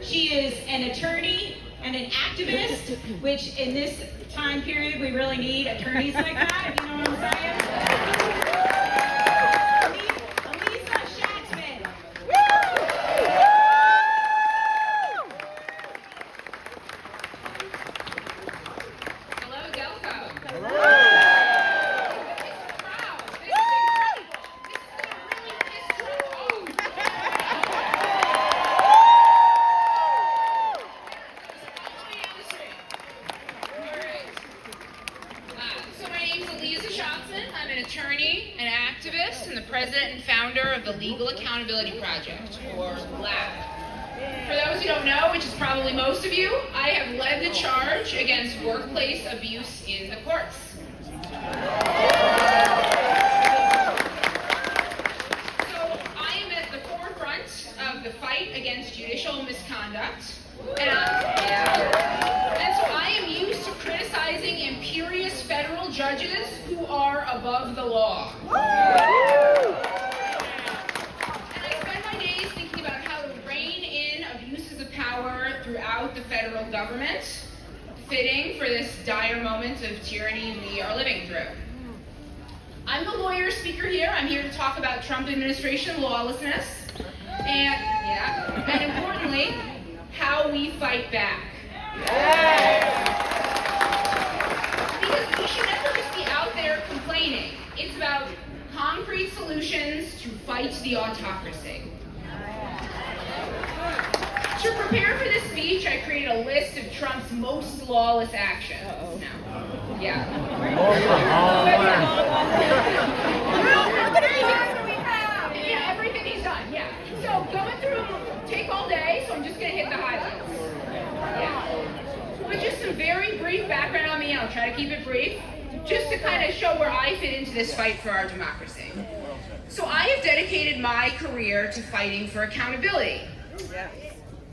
She is an attorney and an activist, which in this time period we really need attorneys like that, if you know what I'm saying. Aliza Shatzman. Hello, DelCo. Hello. Aliza Shatzman. I'm an attorney, an activist, and the president and founder of the Legal Accountability Project, or LAP. For those who don't know, which is probably most of you, I have led the charge against workplace abuse in the courts. So I am at the forefront of the fight against judicial misconduct, and so I am used to criticizing imperious federal judges who are above the law. And I spend my days thinking about how to rein in abuses of power throughout the federal government, fitting for this dire moment of tyranny we are living through. I'm the lawyer speaker here. I'm here to talk about Trump administration lawlessness, and importantly, how we fight back. Because we should never just be out there complaining. It's about concrete solutions to fight the autocracy. To prepare for this speech, I created a list of Trump's most lawless actions. Everything he's done, So going through take all day, so I'm just going to hit the highlights. But just some very brief background on me, and I'll try to keep it brief, just to kind of show where I fit into this fight for our democracy. So I have dedicated my career to fighting for accountability.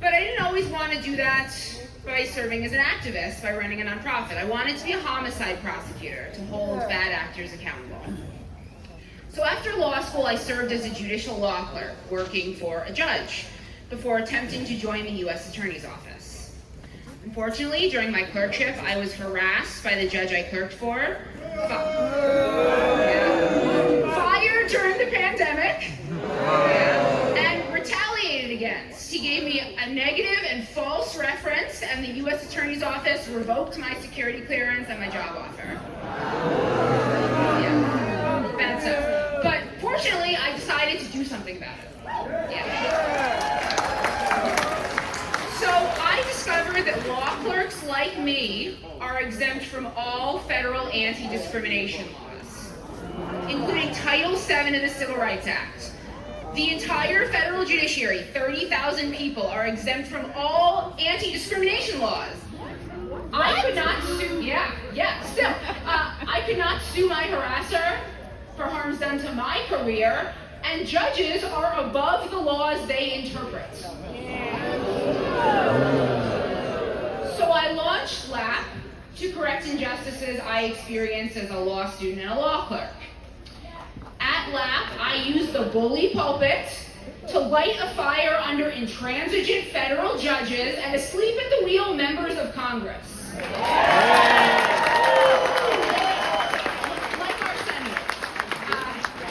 But I didn't always want to do that by serving as an activist, by running a nonprofit. I wanted to be a homicide prosecutor, to hold bad actors accountable. So after law school, I served as a judicial law clerk, working for a judge, before attempting to join the U.S. Attorney's Office. Unfortunately, during my clerkship, I was harassed by the judge I clerked for, fired during the pandemic, and retaliated against. He gave me a negative and false reference, and the U.S. Attorney's Office revoked my security clearance and my job offer. Bad stuff. But fortunately, I decided to do something about it. So I discovered that law clerks like me are exempt from all federal anti-discrimination laws, including Title VII of the Civil Rights Act. The entire federal judiciary, 30,000 people, are exempt from all anti-discrimination laws. I could not sue, I could not sue my harasser for harms done to my career, and judges are above the laws they interpret. So I launched LAP to correct injustices I experienced as a law student and a law clerk. At LAP, I used the bully pulpit to light a fire under intransigent federal judges and asleep at the wheel members of Congress. Like our senators.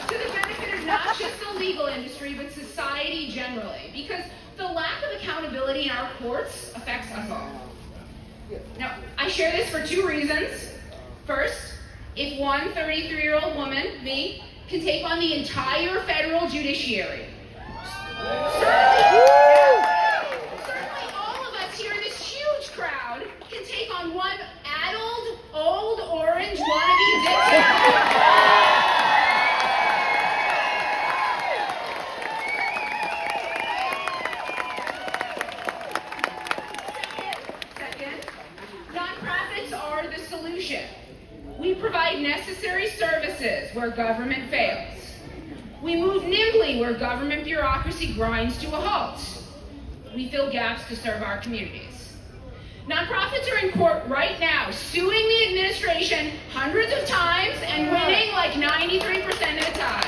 To the benefit of not just the legal industry, but society generally. Because the lack of accountability in our courts affects us all. Now, I share this for two reasons. First, if one 33-year-old woman, me, can take on the entire federal judiciary, certainly all of us here in this huge crowd can take on one addled, old, orange wannabe dictator. Second, nonprofits are the solution. We provide necessary services where government fails. We move nimbly where government bureaucracy grinds to a halt. We fill gaps to serve our communities. Nonprofits are in court right now, suing the administration hundreds of times and winning like 93% of the time.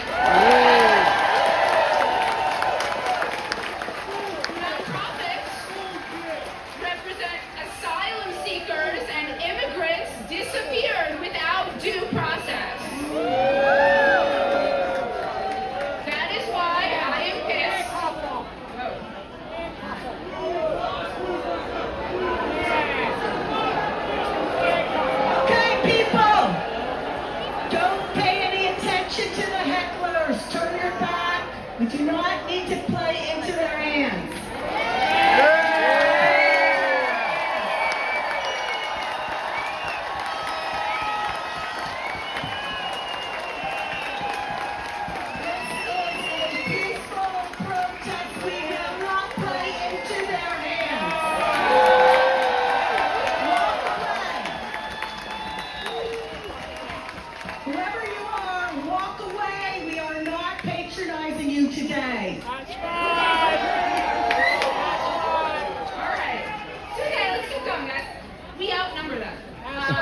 So,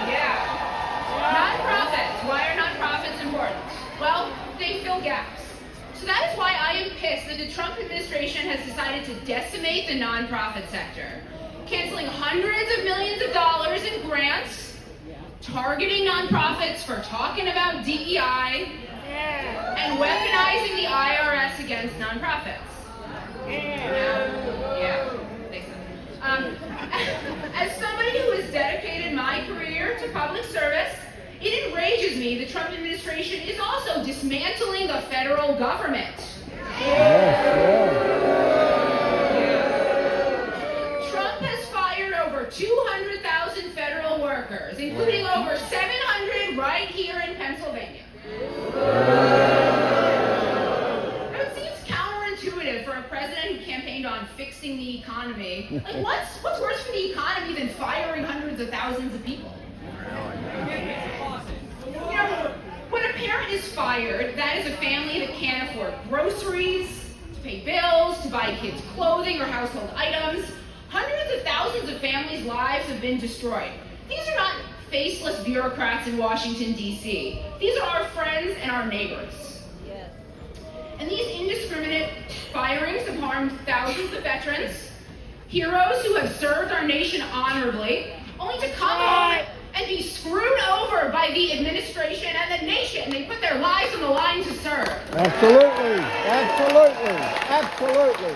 yeah. Nonprofits. Why are nonprofits important? Well, they fill gaps. So that is why I am pissed that the Trump administration has decided to decimate the nonprofit sector, canceling hundreds of millions of dollars in grants, targeting nonprofits for talking about DEI, and weaponizing the IRS against nonprofits. As somebody who has dedicated my career to public service, it enrages me the Trump administration is also dismantling the federal government. Trump has fired over 200,000 federal workers, including over 700 right here in Pennsylvania. Now, it seems counterintuitive for a president who campaigned on fixing the economy. Like, what's worse for the economy than firing hundreds of thousands of people? You know, when a parent is fired, that is a family that can't afford groceries, to pay bills, to buy kids clothing or household items. Hundreds of thousands of families' lives have been destroyed. These are not faceless bureaucrats in Washington, D.C. These are our friends and our neighbors. And these indiscriminate firings have harmed thousands of veterans, heroes who have served our nation honorably, only to come home and be screwed over by the administration and the nation. They put their lives on the line to serve. Absolutely. Absolutely. Absolutely.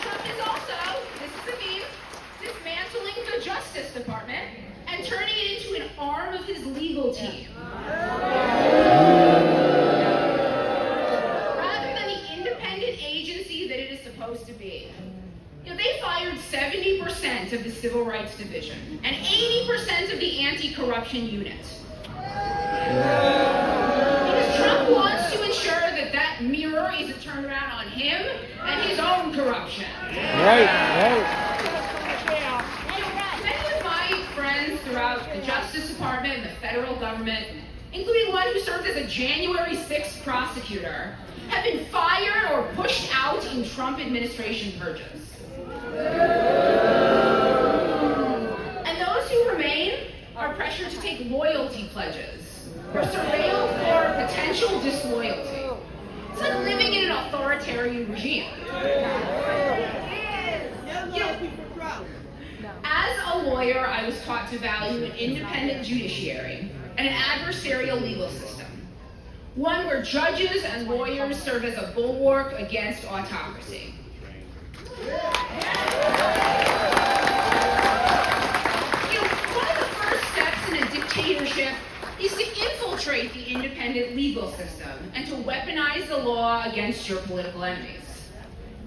Trump is also, this is the theme, dismantling the Justice Department and turning it into an arm of his legal team. Rather than the independent agency that it is supposed to be. You know, they fired 70% of the Civil Rights Division and 80% of the anti-corruption unit. Because Trump wants to ensure that that mirror isn't turned around on him and his own corruption. Right. Many of my friends throughout the Justice Department and the federal government, including one who served as a January 6th prosecutor, have been fired or pushed out in Trump administration purges. And those who remain are pressured to take loyalty pledges or surveilled for potential disloyalty. It's like living in an authoritarian regime. You know, as a lawyer, I was taught to value an independent judiciary and an adversarial legal system, one where judges and lawyers serve as a bulwark against autocracy. You know, one of the first steps in a dictatorship is to infiltrate the independent legal system and to weaponize the law against your political enemies.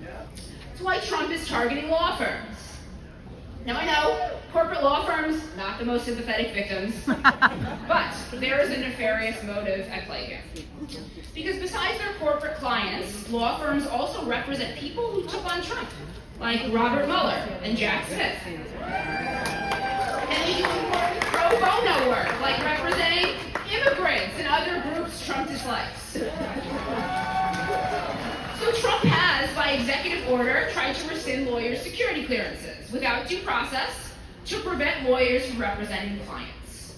That's why Trump is targeting law firms. Now I know, corporate law firms, not the most sympathetic victims, but there is a nefarious motive at play here. Because besides their corporate clients, law firms also represent people who took on Trump, like Robert Mueller and Jack Smith. And they do important pro bono work, like representing immigrants and other groups Trump dislikes. So Trump has, by executive order, tried to rescind lawyers' security clearances without due process to prevent lawyers from representing clients.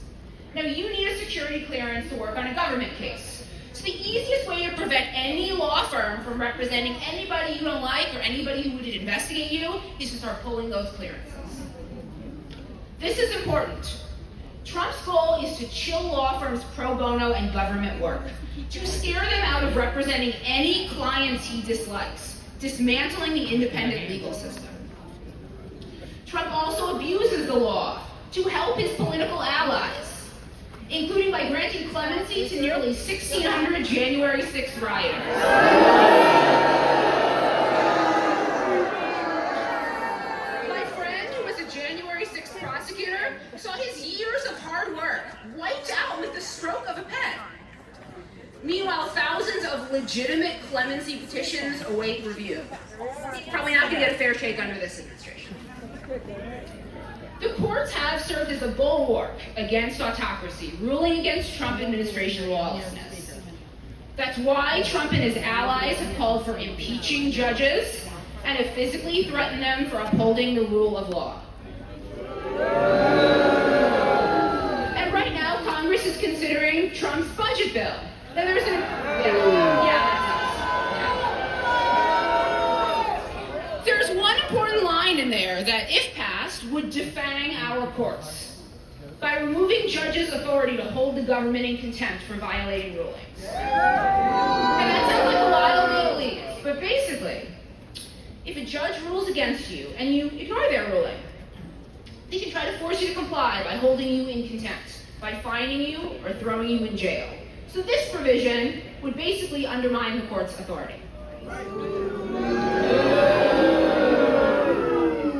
Now, you need a security clearance to work on a government case. So the easiest way to prevent any law firm from representing anybody you don't like or anybody who would investigate you is to start pulling those clearances. This is important. Trump's goal is to chill law firms' pro bono and government work, to scare them out of representing any clients he dislikes, dismantling the independent legal system. Trump also abuses the law to help his political allies, including by granting clemency to nearly 1,600 January 6th rioters. Prosecutor saw his years of hard work wiped out with the stroke of a pen. Meanwhile, thousands of legitimate clemency petitions await review. Probably not going to get a fair shake under this administration. The courts have served as a bulwark against autocracy, ruling against Trump administration lawlessness. That's why Trump and his allies have called for impeaching judges and have physically threatened them for upholding the rule of law. And right now, Congress is considering Trump's budget bill. Now there's an There's one important line in there that, if passed, would defang our courts by removing judges' authority to hold the government in contempt for violating rulings. And that sounds like a lot of legalese, but basically, if a judge rules against you and you ignore their ruling, they can try to force you to comply by holding you in contempt, by fining you or throwing you in jail. So this provision would basically undermine the court's authority. But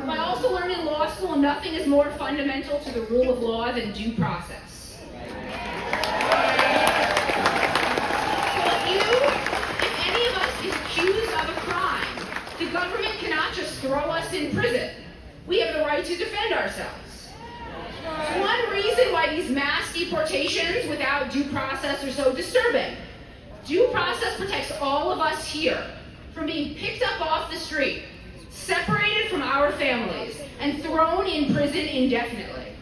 I also learned in law school nothing is more fundamental to the rule of law than due process. So if any of us is accused of a crime, the government cannot just throw us in prison. We have the right to defend ourselves. One reason why these mass deportations without due process are so disturbing. Due process protects all of us here from being picked up off the street, separated from our families, and thrown in prison indefinitely.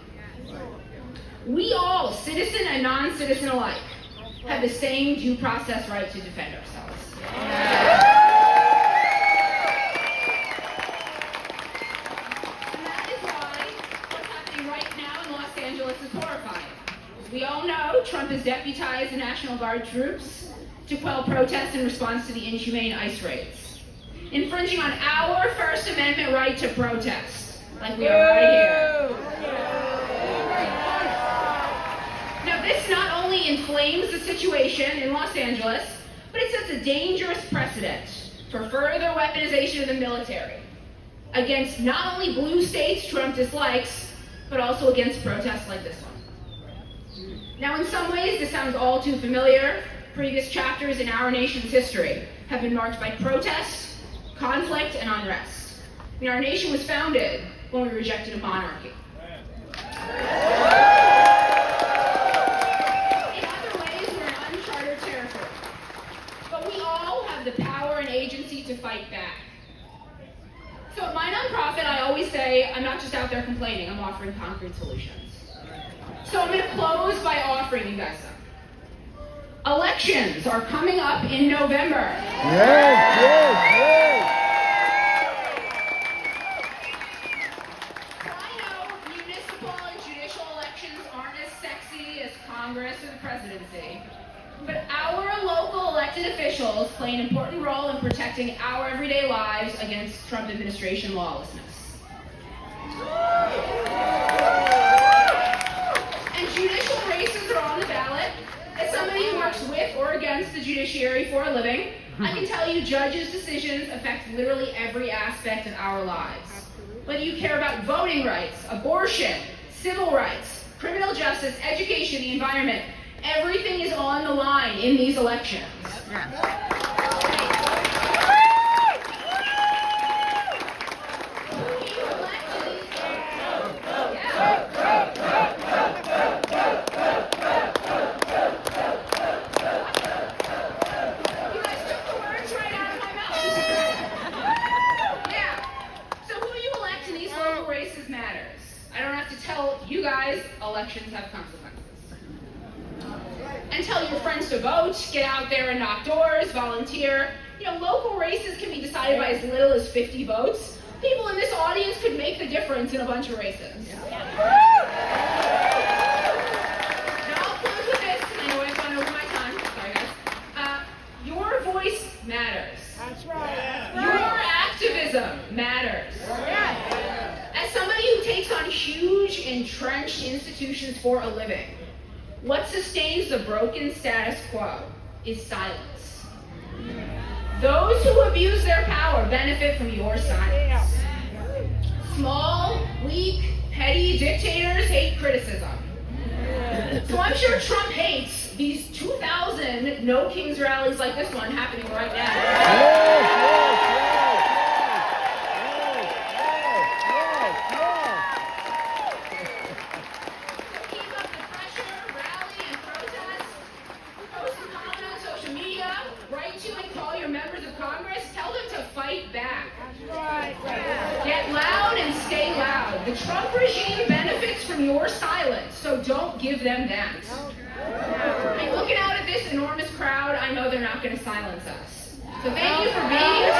We all, citizen and non-citizen alike, have the same due process right to defend ourselves. Is horrifying. We all know Trump has deputized the National Guard troops to quell protests in response to the inhumane ICE raids, infringing on our First Amendment right to protest, like we are right here. Now, this not only inflames the situation in Los Angeles, but it sets a dangerous precedent for further weaponization of the military against not only blue states Trump dislikes, but also against protests like this one. Now, in some ways, this sounds all too familiar. Previous chapters in our nation's history have been marked by protest, conflict, and unrest. I mean, our nation was founded when we rejected a monarchy. In other ways, we're in uncharted territory. But we all have the power and agency to fight back. So at my nonprofit, I always say, I'm not just out there complaining, I'm offering concrete solutions. So I'm going to close by offering you guys some. Elections are coming up in November. Yes. I know municipal and judicial elections aren't as sexy as Congress or the presidency, but our local elected officials play an important role in protecting our everyday lives against Trump administration lawlessness. And judicial races are on the ballot. As somebody who works with or against the judiciary for a living, I can tell you judges' decisions affect literally every aspect of our lives. Whether you care about voting rights, abortion, civil rights, criminal justice, education, the environment, everything is on the line in these elections. You guys, elections have consequences. And tell your friends to vote, get out there and knock doors, volunteer. You know, local races can be decided by as little as 50 votes. People in this audience could make the difference in a bunch of races. Now I'll close with this, and I know I've gone over my time. Sorry, guys. Your voice matters. That's right. Your activism matters. As somebody who takes on huge, entrenched institutions for a living, what sustains the broken status quo is silence. Those who abuse their power benefit from your silence. Small, weak, petty dictators hate criticism. So I'm sure Trump hates these 2,000 No Kings rallies like this one happening right now. Members of Congress, tell them to fight back. The Trump regime benefits from your silence, so don't give them that. And looking out at this enormous crowd, I know they're not going to silence us. So thank you for being here